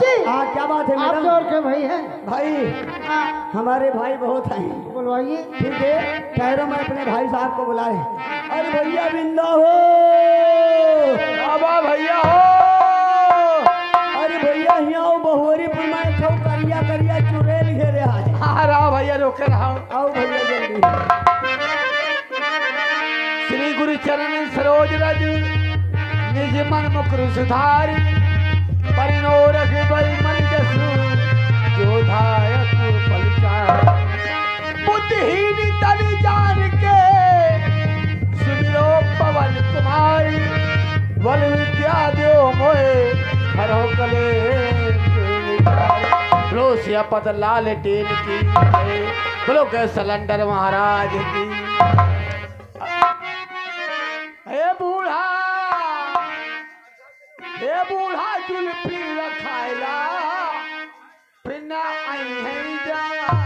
जी हाँ क्या बात है आपके मैडम? और के भाई हैं? भाई हमारे भाई बहुत हैं। बुलवाइए। ठीक है, ठहरो मैं अपने भाई साहब को बुलाए। अरे भैया बिंदा हो, बाबा भैया हो। अरे भैया यहाँ आओ, बहुवरीपुर में छौ करिया करिया चुड़ैल घेरे आज। हाँ रहा भैया, रोके रहा। आओ भैया जल्दी। श्री गुरु चरण सरोज रज निज मन मुकुर सुधारी, परिणो रघुबर मन जसु जो धायक पलचार। बुद्धिहीन तन जान के सुमिरो पवन कुमारी, बल विद्या दो मोहे हरो कले। लो सियापत लाल टेन की, बोलो के सिलेंडर महाराज की। हे बूढ़ा जुल्फी रखायला, फिर आई है जवान।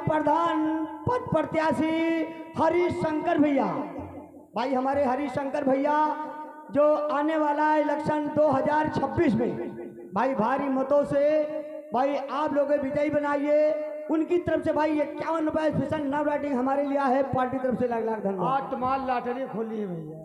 प्रधान पद प्रत्याशी हरिशंकर भैया। भाई हमारे हरिशंकर भैया जो आने वाला है इलेक्शन 2026 में भाई भारी मतों से भाई आप लोग विजयी बनाइए। उनकी तरफ से भाई 51 रुपए स्पेशल नव राइटिंग हमारे लिया है, पार्टी तरफ से लाख लाख धन्यवाद। आत्माल लाटरी खोली है भैया।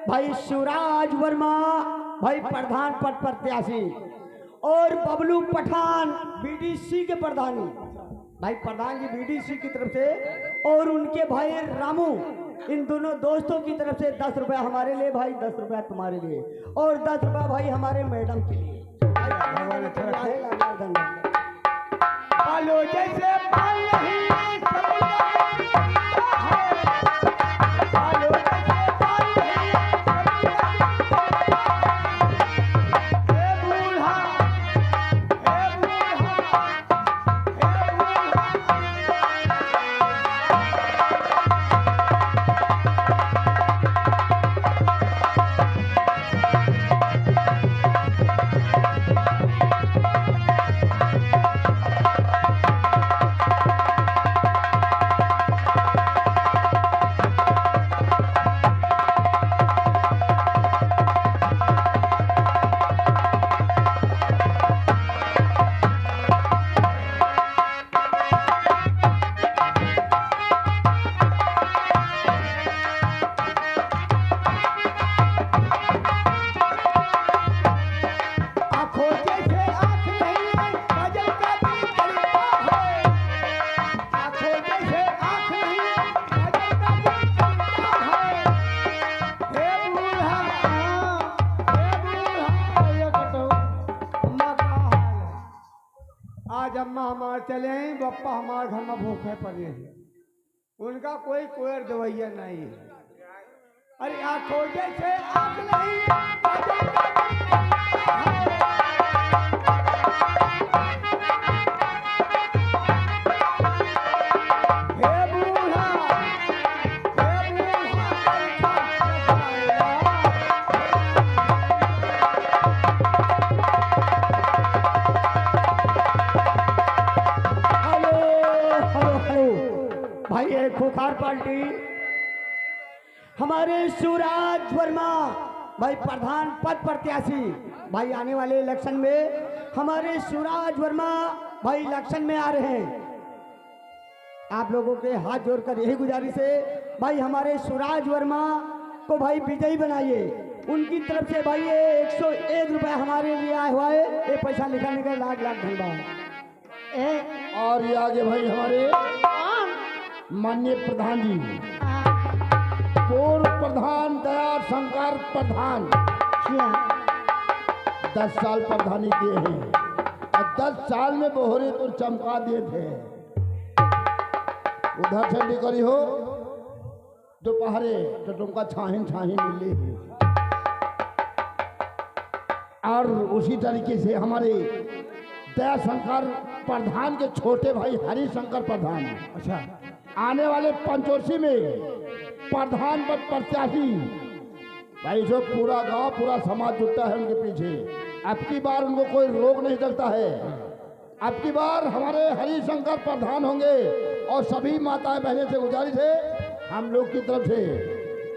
भाई शिवराज वर्मा भाई प्रधान पद प्रत्याशी और बबलू पठान बीडीसी के प्रधानी भाई प्रधान जी बीडीसी की तरफ से और उनके भाई रामू, इन दोनों दोस्तों की तरफ से 10 रुपया हमारे लिए भाई, 10 रुपया तुम्हारे लिए और 10 रुपया भाई हमारे मैडम के लिए। जैसे अम्मा हमारे चले हैं, बप्पा हमारे घर में भूखे पड़े हैं, उनका कोई कोयर दवैया नहीं है। अरे आँखों जैसे आँख नहीं हमारे खुखार पार्टी हमारे शिवराज वर्मा भाई प्रधान पद प्रत्याशी भाई आने वाले इलेक्शन में हमारे शिवराज वर्मा भाई इलेक्शन में आ रहे हैं। आप लोगों के हाथ जोड़कर यही गुजारिश है भाई हमारे शिवराज वर्मा को भाई विजयी बनाइए। उनकी तरफ से भाई ये 101 रुपए हमारे लिए आया हुआ है, ये पैसा निकालने का लाख लाख धन्यवाद। और ये आगे भाई हमारे माननीय प्रधान जी पूर्व प्रधान दया शंकर प्रधान 10 साल प्रधानी किए हैं और 10 साल में बोहरेपुर चमका दिए थे। उधर से निकली हो दोपहरे तो तुमका छाहिन छाहिन मिली है। और उसी तरीके से हमारे दया शंकर प्रधान के छोटे भाई हरिशंकर प्रधान अच्छा आने वाले पंचोशी में प्रधान पद प्रत्याशी भाई जो पूरा गांव पूरा समाज जुटता है उनके पीछे। अब की बार उनको कोई रोक नहीं सकता है। अब की बार हमारे हरिशंकर प्रधान होंगे और सभी माताएं बहनें से गुजारिश है हम लोग की तरफ से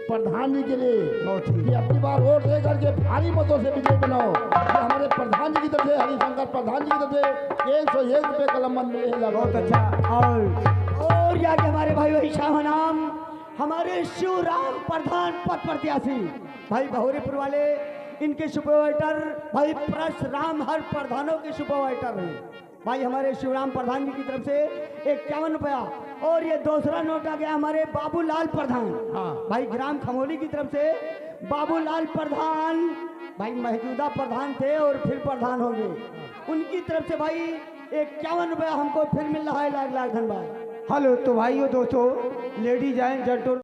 प्रधान जी के लिए कि अपनी बार वोट दे करके भारी मतों से विजय बनाओ। कि हमारे प्रधान जी की तरफ से हरिशंकर प्रधान जी की तरफ से 101 रुपये कलम मिले। बहुत अच्छा। और यहाँ के हमारे भाई वही शाह नाम हमारे शिवराम प्रधान पद प्रत्याशी भाई बहोरीपुर वाले इनके सुपरवाइटर भाई परशुराम हर प्रधानों के सुपरवाइटर हैं भाई हमारे शिवराम प्रधान जी की तरफ से 51 रुपया। और ये दूसरा नोट आ गया हमारे बाबूलाल प्रधान भाई ग्राम खमोली की तरफ से बाबूलाल प्रधान भाई मौजूदा प्रधान थे और फिर प्रधान होंगे। उनकी तरफ से भाई 51 रुपया हमको फिर मिल रहा है। लाख लाख धन्यवाद। हेलो तो भाइयों दोस्तों लेडीज एंड जेंटल